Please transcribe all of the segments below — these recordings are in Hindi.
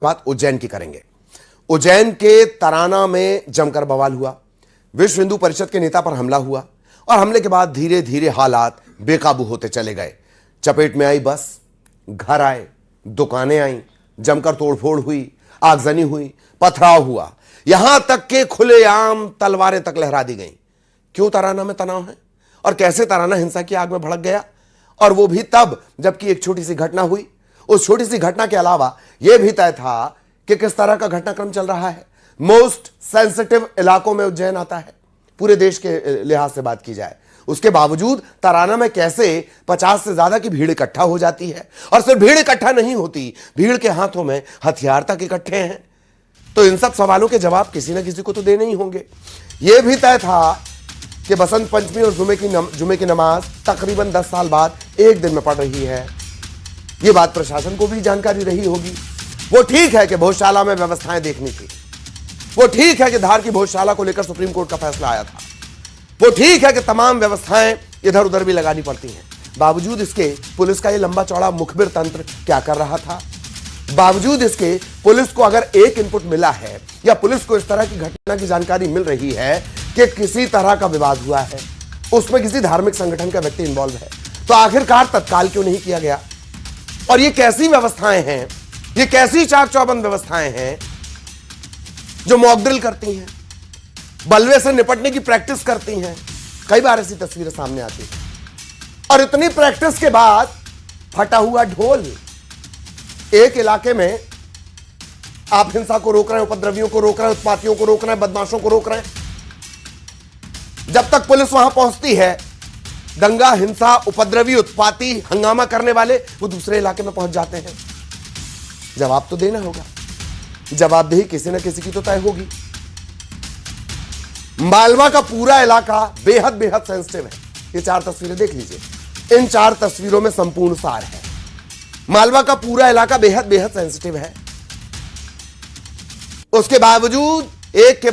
बात उज्जैन की करेंगे। उज्जैन के तराना में जमकर बवाल हुआ। विश्व हिंदू परिषद के नेता पर हमला हुआ और हमले के बाद धीरे धीरे हालात बेकाबू होते चले गए। चपेट में आई बस, घर आए, दुकानें आई, जमकर तोड़फोड़ हुई, आगजनी हुई, पथराव हुआ, यहां तक के खुलेआम तलवारें तक लहरा दी गईं। क्यों तराना में तनाव है और कैसे तराना हिंसा की आग में भड़क गया, और वो भी तब जबकि एक छोटी सी घटना हुई। उस छोटी सी घटना के अलावा यह भी तय था कि किस तरह का घटनाक्रम चल रहा है। मोस्ट सेंसिटिव इलाकों में उज्जैन आता है, पूरे देश के लिहाज से बात की जाए। उसके बावजूद तराना में कैसे 50 से ज्यादा की भीड़ इकट्ठा हो जाती है, और सिर्फ भीड़ इकट्ठा नहीं होती, भीड़ के हाथों में हथियार तक इकट्ठे हैं। तो इन सब सवालों के जवाब किसी ना किसी को तो देने ही होंगे। यह भी तय था कि बसंत पंचमी और जुमे की नमाज तकरीबन 10 साल बाद एक दिन में पड़ रही है। यह बात प्रशासन को भी जानकारी रही होगी। वो ठीक है कि भोजशाला में व्यवस्थाएं देखनी थी, वो ठीक है कि धार की भोजशाला को लेकर सुप्रीम कोर्ट का फैसला आया था, वो ठीक है कि तमाम व्यवस्थाएं इधर उधर भी लगानी पड़ती हैं। बावजूद इसके पुलिस का यह लंबा चौड़ा मुखबिर तंत्र क्या कर रहा था? बावजूद इसके पुलिस को अगर एक इनपुट मिला है या पुलिस को इस तरह की घटना की जानकारी मिल रही है कि किसी तरह का विवाद हुआ है, उसमें किसी धार्मिक संगठन का व्यक्ति इंवॉल्व है, तो आखिरकार तत्काल क्यों नहीं किया गया? और ये कैसी व्यवस्थाएं हैं, ये कैसी चाक चौबंद व्यवस्थाएं हैं जो मॉक ड्रिल करती हैं, बलवे से निपटने की प्रैक्टिस करती हैं? कई बार ऐसी तस्वीरें सामने आती हैं। और इतनी प्रैक्टिस के बाद फटा हुआ ढोल। एक इलाके में आप हिंसा को रोक रहे हैं, उपद्रवियों को रोक रहे हैं, उत्पातियों को रोक रहे हैं, बदमाशों को रोक रहे हैं। जब तक पुलिस वहां पहुंचती है, दंगा, हिंसा, उपद्रवी, उत्पाती, हंगामा करने वाले वो दूसरे इलाके में पहुंच जाते हैं। जवाब तो देना होगा, जवाबदेही किसी न किसी की तो तय होगी। मालवा का पूरा इलाका बेहद बेहद सेंसिटिव है। ये 4 तस्वीरें देख लीजिए, इन 4 तस्वीरों में संपूर्ण सार है। मालवा का पूरा इलाका बेहद बेहद सेंसिटिव है। उसके बावजूद एक के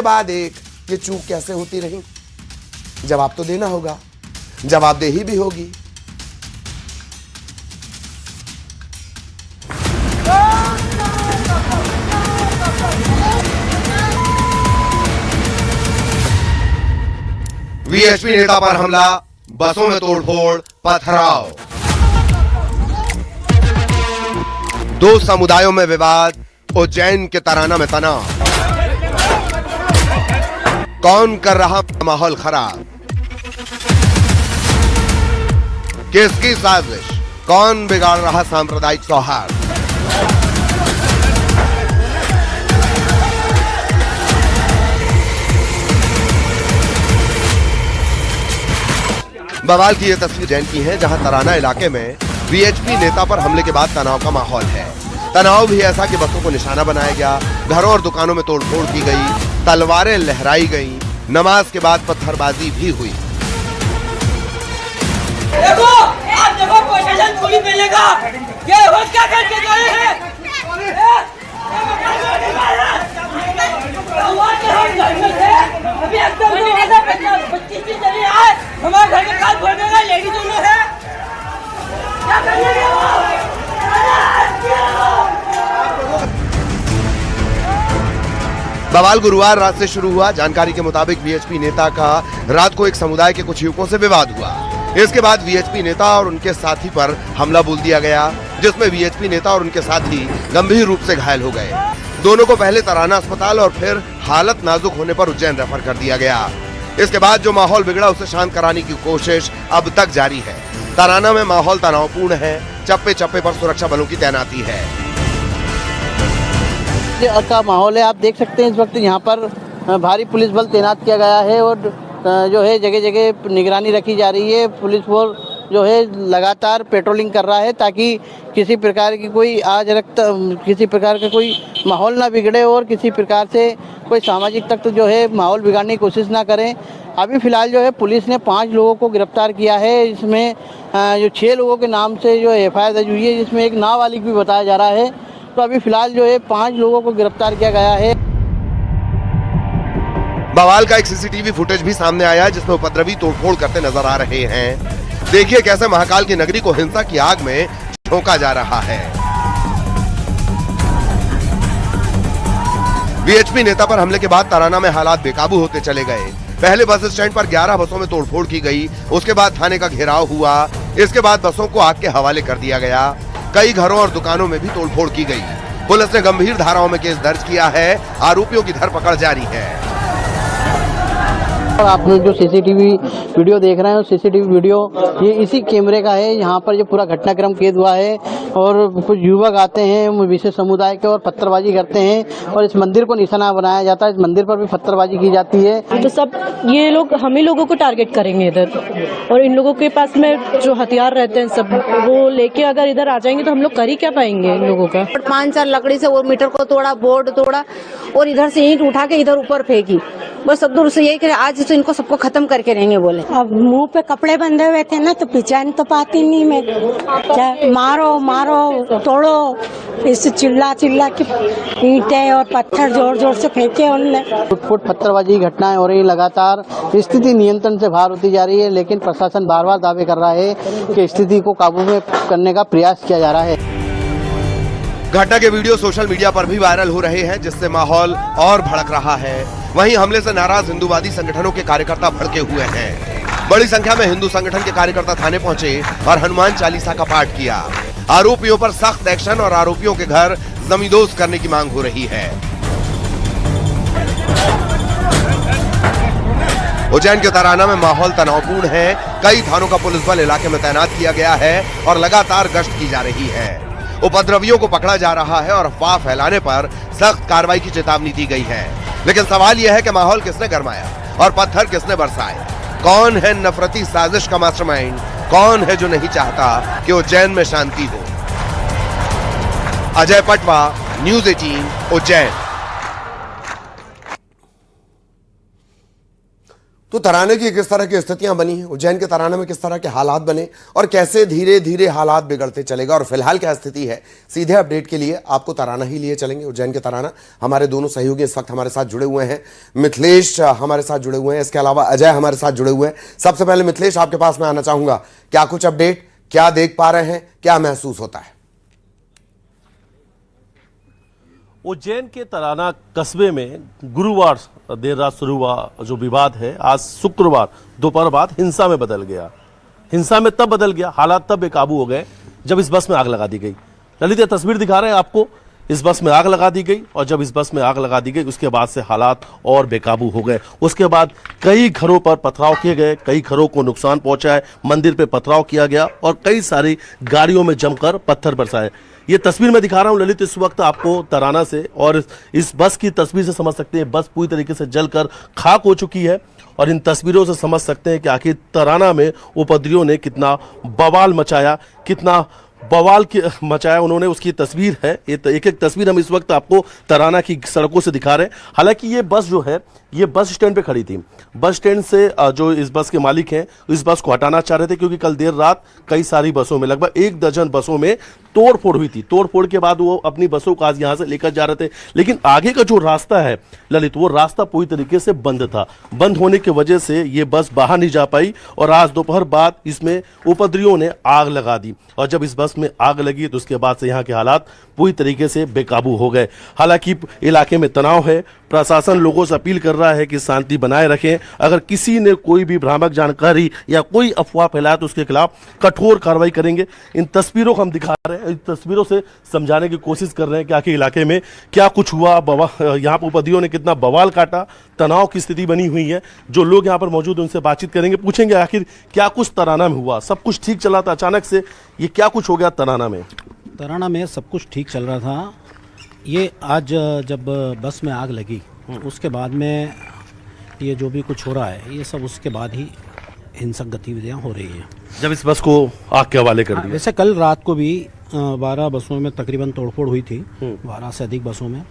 बाद एक ये चूक कैसे होती रही? जवाब तो देना होगा, जवाबदेही भी होगी। वीएचपी नेता पर हमला, बसों में तोड़फोड़, पथराव, 2 समुदायों में विवाद, उज्जैन के तराना में तनाव। कौन कर रहा माहौल खराब? किसकी साजिश? कौन बिगाड़ रहा सांप्रदायिक सौहार्द? बवाल की यह तस्वीर उज्जैन की है, जहां तराना इलाके में वीएचपी नेता पर हमले के बाद तनाव का माहौल है। तनाव भी ऐसा कि बसों को निशाना बनाया गया, घरों और दुकानों में तोड़फोड़ की गई, तलवारें लहराई गईं, नमाज के बाद पत्थरबाजी भी हुई। देखो, आप देखो, प्रशासन गोली फेंकेगा। ये वो क्या करके गए हैं? अभी एकदम 2025 चली है, हमारे घर के काल भरने लेडीज दोनों है। क्या करेंगे वो? बवाल गुरुवार रात से शुरू हुआ। जानकारी के मुताबिक वीएचपी नेता का रात को एक समुदाय के कुछ युवकों से विवाद हुआ। इसके बाद वीएचपी नेता और उनके साथी पर हमला बोल दिया गया, जिसमें वीएचपी नेता और उनके साथी गंभीर रूप से घायल हो गए। दोनों को पहले तराना अस्पताल और फिर हालत नाजुक होने पर उज्जैन रेफर कर दिया गया। इसके बाद जो माहौल बिगड़ा उसे शांत कराने की कोशिश अब तक जारी है। तराना में माहौल तनावपूर्ण है, चप्पे चप्पे पर सुरक्षा बलों की तैनाती है। का माहौल है, आप देख सकते हैं इस वक्त यहाँ पर भारी पुलिस बल तैनात किया गया है और जो है जगह जगह निगरानी रखी जा रही है। पुलिस बल जो है लगातार पेट्रोलिंग कर रहा है ताकि किसी प्रकार की कोई किसी प्रकार का कोई माहौल ना बिगड़े और किसी प्रकार से कोई सामाजिक तत्व जो है माहौल बिगाड़ने की कोशिश ना करें। अभी फिलहाल जो है पुलिस ने 5 लोगों को गिरफ्तार किया है। इसमें जो 6 लोगों के नाम से जो एफआईआर दर्ज हुई है, जिसमें एक नाबालिग भी बताया जा रहा है। तो अभी फिलहाल जो है 5 लोगों को गिरफ्तार किया गया है। बवाल का एक सीसीटीवी फुटेज भी सामने आया है, जिसमें उपद्रवी तोड़फोड़ करते नजर आ रहे हैं। देखिए कैसे महाकाल की नगरी को हिंसा की आग में झोंका जा रहा है। बीएचपी नेता पर हमले के बाद तराना में हालात बेकाबू होते चले गए। पहले बस स्टैंड पर 11 बसों में तोड़फोड़ की गई, उसके बाद थाने का घेराव हुआ, इसके बाद बसों को आग के हवाले कर दिया गया। कई घरों और दुकानों में भी तोड़फोड़ की गई। पुलिस ने गंभीर धाराओं में केस दर्ज किया है। आरोपियों की धरपकड़ जारी है। और आप लोग जो सीसीटीवी वीडियो देख रहे हैं, सीसीटीवी वीडियो ये इसी कैमरे का है। यहाँ पर जो पूरा घटनाक्रम कैद हुआ है और कुछ युवक आते हैं विशेष समुदाय के और पत्थरबाजी करते हैं और इस मंदिर को निशाना बनाया जाता है। इस मंदिर पर भी पत्थरबाजी की जाती है। तो सब ये लोग हम ही लोगों को टारगेट करेंगे इधर, और इन लोगों के पास में जो हथियार रहते हैं सब वो लेके अगर इधर आ जाएंगे तो हम लोग कर ही क्या पाएंगे इन लोगों का। 5-4 लकड़ी से वो मीटर को तोड़ा, बोर्ड तोड़ा और इधर से ईंट उठा के इधर ऊपर फेंकी। बस सब दूर से यही करे आज तो इनको सबको खत्म करके रहेंगे बोले। अब मुंह पे कपड़े बंधे हुए थे ना तो पहचान तो पाती नहीं मैं। क्या मारो मारो तोड़ो, इससे चिल्ला चिल्ला के ईंटें और पत्थर जोर जोर से फेंके उनने। फुट पत्थरबाजी की घटनाएं हो रही लगातार। स्थिति नियंत्रण से बाहर होती जा रही है, लेकिन प्रशासन बार बार दावे कर रहा है कि स्थिति को काबू में करने का प्रयास किया जा रहा है। घटना के वीडियो सोशल मीडिया पर भी वायरल हो रहे हैं, जिससे माहौल और भड़क रहा है। वहीं हमले से नाराज हिंदूवादी संगठनों के कार्यकर्ता भड़के हुए हैं। बड़ी संख्या में हिंदू संगठन के कार्यकर्ता थाने पहुंचे और हनुमान चालीसा का पाठ किया। आरोपियों पर सख्त एक्शन और आरोपियों के घर जमींदोज करने की मांग हो रही है। उज्जैन के तराना में माहौल तनावपूर्ण है। कई थानों का पुलिस बल इलाके में तैनात किया गया है और लगातार गश्त की जा रही है। उपद्रवियों को पकड़ा जा रहा है और अफवाह फैलाने पर सख्त कार्रवाई की चेतावनी दी गई है। लेकिन सवाल यह है कि माहौल किसने गरमाया और पत्थर किसने बरसाए? कौन है नफरती साजिश का मास्टरमाइंड? कौन है जो नहीं चाहता कि उज्जैन में शांति हो? अजय पटवा, न्यूज़ 18, उज्जैन। तो तराने की किस तरह की स्थितियां बनी हैं, उज्जैन के तराने में किस तरह के हालात बने और कैसे धीरे धीरे हालात बिगड़ते चलेगा और फिलहाल क्या स्थिति है, सीधे अपडेट के लिए आपको तराना ही लिए चलेंगे। उज्जैन के तराना हमारे दोनों सहयोगी इस वक्त हमारे साथ जुड़े हुए हैं। मिथिलेश हमारे साथ जुड़े हुए हैं, इसके अलावा अजय हमारे साथ जुड़े हुए हैं। सबसे पहले मिथिलेश, आपके पास मैं आना चाहूंगा, क्या कुछ अपडेट, क्या देख पा रहे हैं, क्या महसूस होता है? उज्जैन के तराना कस्बे में गुरुवार देर रात शुरू हुआ जो विवाद है, आज शुक्रवार दोपहर बाद हिंसा में बदल गया। हिंसा में तब बदल गया, हालात तब बेकाबू हो गए जब इस बस में आग लगा दी गई। ललित, तस्वीर दिखा रहे हैं आपको, इस बस में आग लगा दी गई और जब इस बस में आग लगा दी गई उसके बाद से हालात और बेकाबू हो गए। उसके बाद कई घरों पर पथराव किए गए, कई घरों को नुकसान पहुंचा है, मंदिर पे पथराव किया गया और कई सारी गाड़ियों में जमकर पत्थर बरसाए। ये तस्वीर मैं दिखा रहा हूं ललित इस वक्त आपको तराना से, और इस बस की तस्वीर से समझ सकते हैं बस पूरी तरीके से जलकर खाक हो चुकी है और इन तस्वीरों से समझ सकते हैं कि आखिर तराना में उपद्रवियों ने कितना बवाल मचाया, कितना बवाल मचाया उन्होंने। उसकी तस्वीर है, ये एक एक तस्वीर हम इस वक्त आपको तराना की सड़कों से दिखा रहे हैं। हालांकि ये बस जो है ये बस स्टैंड पे खड़ी थी। बस स्टैंड से जो इस बस के मालिक हैं इस बस को हटाना चाह रहे थे क्योंकि कल देर रात कई सारी बसों में, लगभग 1 दर्जन बसों में तोड़फोड़ हुई थी। तोड़फोड़ के बाद वो अपनी बसों को आज यहाँ से लेकर जा रहे थे, लेकिन आगे का जो रास्ता है ललित, वो रास्ता पूरी तरीके से बंद था। बंद होने की वजह से ये बस बाहर नहीं जा पाई और आज दोपहर बाद इसमें उपद्रवियों ने आग लगा दी और जब इस बस में आग लगी तो उसके बाद से यहाँ के हालात पूरी तरीके से बेकाबू हो गए। हालांकि इलाके में तनाव है, प्रशासन लोगों से अपील कर रहा है कि शांति बनाए रखें। अगर किसी ने कोई भी भ्रामक जानकारी या कोई अफवाह फैलाए तो उसके खिलाफ कठोर कार्रवाई करेंगे। इन तस्वीरों को हम दिखा रहे हैं, इन तस्वीरों से समझाने की कोशिश कर रहे हैं कि आखिर इलाके में क्या कुछ हुआ, यहाँ पर उपद्रवियों ने कितना बवाल काटा, तनाव की स्थिति बनी हुई है। जो लोग यहाँ पर मौजूद हैं उनसे बातचीत करेंगे, पूछेंगे आखिर क्या कुछ तराना में हुआ। सब कुछ ठीक चला था, अचानक से ये क्या कुछ हो गया तराना में? तराना में सब कुछ ठीक चल रहा था। ये आज जब बस में आग लगी उसके बाद में ये जो भी कुछ हो रहा है ये सब उसके बाद ही हिंसक गतिविधियां हो रही हैं। जब इस बस को आग के हवाले कर दिया। वैसे कल रात को भी 12 बसों में तकरीबन तोड़फोड़ हुई थी, 12 से अधिक बसों में,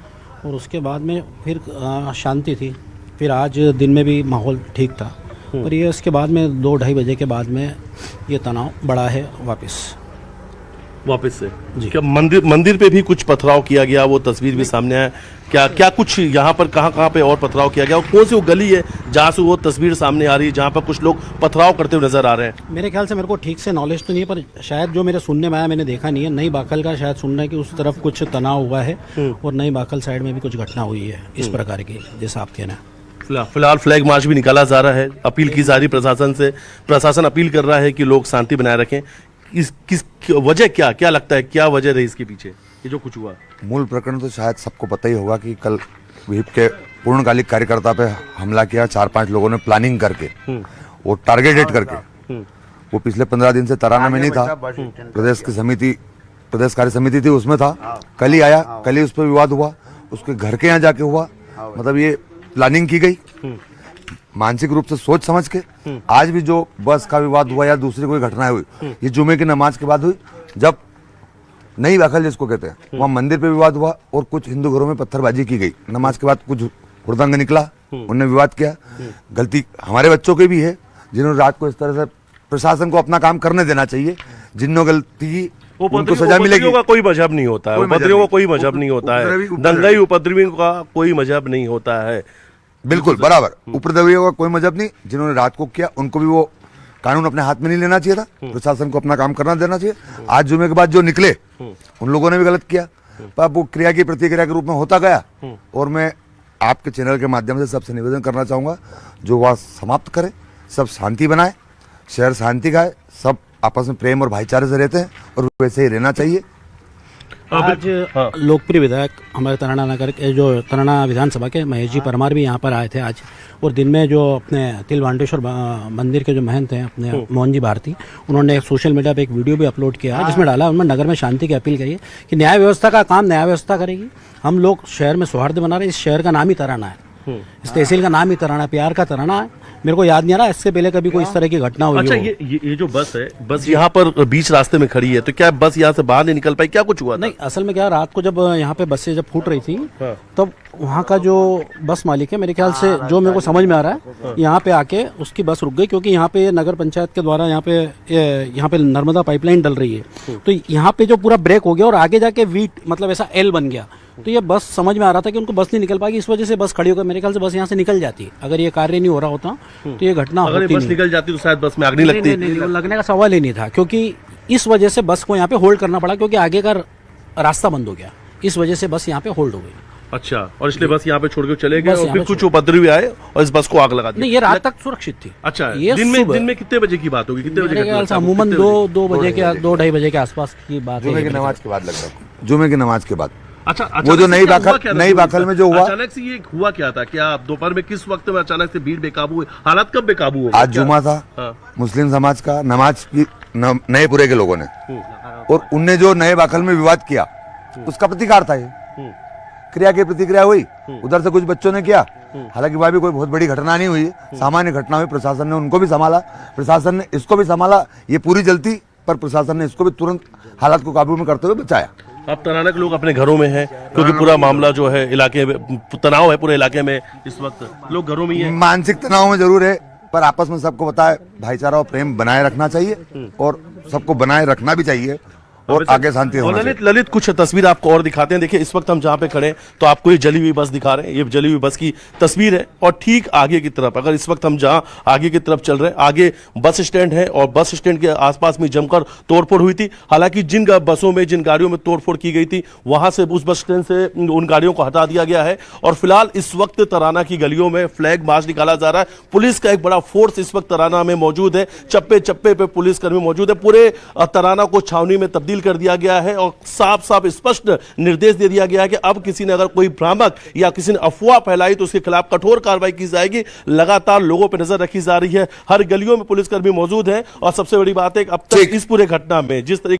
और उसके बाद में फिर शांति थी। फिर आज दिन में भी माहौल ठीक था, पर ये उसके बाद में 2-2:30 बजे के बाद में ये तनाव बढ़ा है वापस। वापस से क्या मंदिर पे भी कुछ पथराव किया गया, वो तस्वीर भी सामने है। क्या कुछ यहाँ पर कहाँ पे और पथराव किया गया, और कौन सी वो गली है जहाँ से वो तस्वीर सामने आ रही है जहाँ पर कुछ लोग पथराव करते हुए नजर आ रहे हैं? मेरे ख्याल से, मेरे को ठीक से नॉलेज तो नहीं है, पर शायद जो मेरे सुनने में आया, मैंने देखा नहीं है, नई बाकल का शायद सुनना है कि उस तरफ कुछ तनाव हुआ है और नई बाकल साइड में भी कुछ घटना हुई है इस प्रकार की, जैसा आप कहना है। फिलहाल फ्लैग मार्च भी निकाला जा रहा है, अपील की जा रही प्रशासन से, प्रशासन अपील कर रहा है कि लोग शांति बनाए रखें। किस वजह क्या लगता है, क्या वजह रही इसके पीछे, ये जो कुछ हुआ? मूल प्रकरण तो शायद सबको पता ही होगा कि कल विप के पूर्णकालिक कार्यकर्ता पे हमला किया 4-5 लोगों ने प्लानिंग करके, वो टारगेटेड करके। वो पिछले 15 दिन से तराना में नहीं था, प्रदेश कार्य समिति थी उसमें था, कल ही आया, कल ही उस पर विवाद हुआ, उसके घर के यहाँ जाके हुआ। मतलब ये प्लानिंग की गई मानसिक रूप से सोच समझ के। आज भी जो बस का विवाद हुआ या दूसरी कोई घटना हुई, ये जुमे की नमाज के बाद हुई, जब नई बाकल जिसको कहते हैं, वहाँ मंदिर पे विवाद हुआ और कुछ हिंदू घरों में पत्थरबाजी की गई। नमाज के बाद कुछ हुड़दंग निकला, उन्होंने विवाद किया। गलती हमारे बच्चों की भी है, जिन्होंने रात को इस तरह से, प्रशासन को अपना काम करने देना चाहिए। जिन्होंने गलती की उनको सजा मिलेगी। का कोई मजहब नहीं होता है, उपद्रवियों का कोई मजहब नहीं होता है, दंगाई उपद्रवियों का कोई मजहब नहीं होता है। बिल्कुल बराबर, उपद्रवियों का कोई मजहब नहीं। जिन्होंने रात को किया उनको भी वो कानून अपने हाथ में नहीं लेना चाहिए था, प्रशासन को अपना काम करना देना चाहिए। आज जुमे के बाद जो निकले उन लोगों ने भी गलत किया, पर वो क्रिया की प्रतिक्रिया के रूप में होता गया। और मैं आपके चैनल के माध्यम से सबसे निवेदन करना चाहूंगा, जो वह समाप्त करें, सब शांति बनाए, शहर शांति का है, सब आपस में प्रेम और भाईचारे से रहते हैं और वैसे ही रहना चाहिए। आज लोकप्रिय विधायक हमारे तराना नगर के, जो तराना विधानसभा के महेश जी परमार भी यहाँ पर आए थे आज। और दिन में जो अपने तिलवांडेश्वर मंदिर के जो महंत हैं अपने मोहन जी भारती, उन्होंने एक सोशल मीडिया पे एक वीडियो भी अपलोड किया है, जिसमें डाला उन्होंने नगर में शांति की अपील करी है कि न्याय व्यवस्था का काम न्याय व्यवस्था करेगी। हम लोग शहर में सौहार्द बना रहे हैं। इस शहर का नाम ही तराना है, इस तहसील का नाम ही तराना, प्यार का तराना है। मेरे को याद नहीं आ रहा इससे पहले कभी कोई इस तरह की घटना हुई। अच्छा, ये जो बस है, बस यहाँ पर बीच रास्ते में खड़ी है, तो क्या बस यहाँ से बाहर नहीं निकल पाई, क्या कुछ हुआ था? नहीं, असल में क्या, रात को जब यहाँ पे बसें जब फूट रही थी, तब वहाँ का जो बस मालिक है, मेरे ख्याल से जो मेरे को समझ में आ रहा है, यहाँ पे आके उसकी बस रुक गई, क्योंकि यहाँ पे नगर पंचायत के द्वारा यहाँ पे नर्मदा पाइपलाइन डल रही है। तो यहाँ पे जो पूरा ब्रेक हो गया और आगे जाके वी मतलब ऐसा एल बन गया। तो ये बस समझ में आ रहा था कि उनको बस नहीं निकल पाएगी, इस वजह से बस खड़ी होकर, मेरे ख्याल से बस यहाँ से निकल जाती। अगर ये कार्य नहीं हो रहा होता तो ये घटना अगर होती बस निकल जाती तो शायद बस में आग नहीं लगती। नहीं, लगने का सवाल ही नहीं था, क्योंकि इस वजह से बस को यहाँ पे होल्ड करना पड़ा, क्योंकि आगे का रास्ता बंद हो गया, इस वजह से बस यहाँ पे होल्ड हो गई। अच्छा, और इसलिए बस यहाँ पे छोड़ के चले गए और फिर कुछ उपद्रवी आए और इस बस को आग लगा दी। नहीं, ये रात तक सुरक्षित थी। अच्छा, दिन में कितने बजे की बात होगी, कितने बजे? मेरे ख्याल से अमूमन 2-2:30 बजे के आसपास की बात है। जुमे की नमाज के बाद लगता है, जुमे की नमाज के बाद। अच्छा, वो जो नई बाकल में जो हुआ, अचानक से ये हुआ क्या था? क्या दोपहर में किस वक्त में अचानक से भीड़ बेकाबू हुई? हालात कब बेकाबू हो? आज जुमा था, मुस्लिम समाज का नमाज की नए पुरे के लोगों ने, और उनने जो नए बाकल में विवाद किया उसका प्रतिकार था। ये क्रिया की प्रतिक्रिया हुई, उधर से कुछ बच्चों ने किया। हालांकि वह भी कोई बहुत बड़ी घटना नहीं हुई, सामान्य घटना हुई। प्रशासन ने उनको भी संभाला, प्रशासन ने इसको भी संभाला। ये पूरी जल्दी, पर प्रशासन ने इसको भी तुरंत हालात को काबू में करते हुए बचाया। अब तराना के लोग अपने घरों में हैं, क्योंकि पूरा मामला जो है इलाके में तनाव है, पूरे इलाके में इस वक्त लोग घरों में ही हैं। मानसिक तनाव में जरूर है, पर आपस में सबको पता है भाईचारा और प्रेम बनाए रखना चाहिए, और सबको बनाए रखना भी चाहिए, और आगे शांति होना चाहिए। ललित कुछ तस्वीर आपको और दिखाते हैं। देखिए, इस वक्त हम जहाँ पे खड़े तो आपको ये जली हुई बस दिखा रहे हैं, ये जली हुई बस की तस्वीर है। और ठीक आगे की तरफ, अगर इस वक्त हम जहाँ आगे की तरफ चल रहे हैं, आगे बस स्टैंड है और बस स्टैंड के आसपास में जमकर तोड़फोड़ हुई थी। हालांकि जिन बसों में, जिन गाड़ियों में तोड़फोड़ की गई थी, वहां से, उस बस स्टैंड से उन गाड़ियों को हटा दिया गया है। और फिलहाल इस वक्त तराना की गलियों में फ्लैग मार्च निकाला जा रहा है। पुलिस का एक बड़ा फोर्स इस वक्त तराना में मौजूद है, चप्पे चप्पे पे पुलिसकर्मी मौजूद है। पूरे तराना को छावनी में तब्दील कर दिया गया है और साफ साफ स्पष्ट निर्देश दे दिया गया है कि अब किसी ने अगर कोई भ्रामक या किसी ने अफवाह फैलाई तो उसके खिलाफ कठोर कार्रवाई की जाएगी। लगातार लोगों पर नजर रखी जा रही है, हर गलियों में पुलिसकर्मी मौजूद है। और सबसे बड़ी बात है कि अब तक इस पूरे घटना में जिस तरीके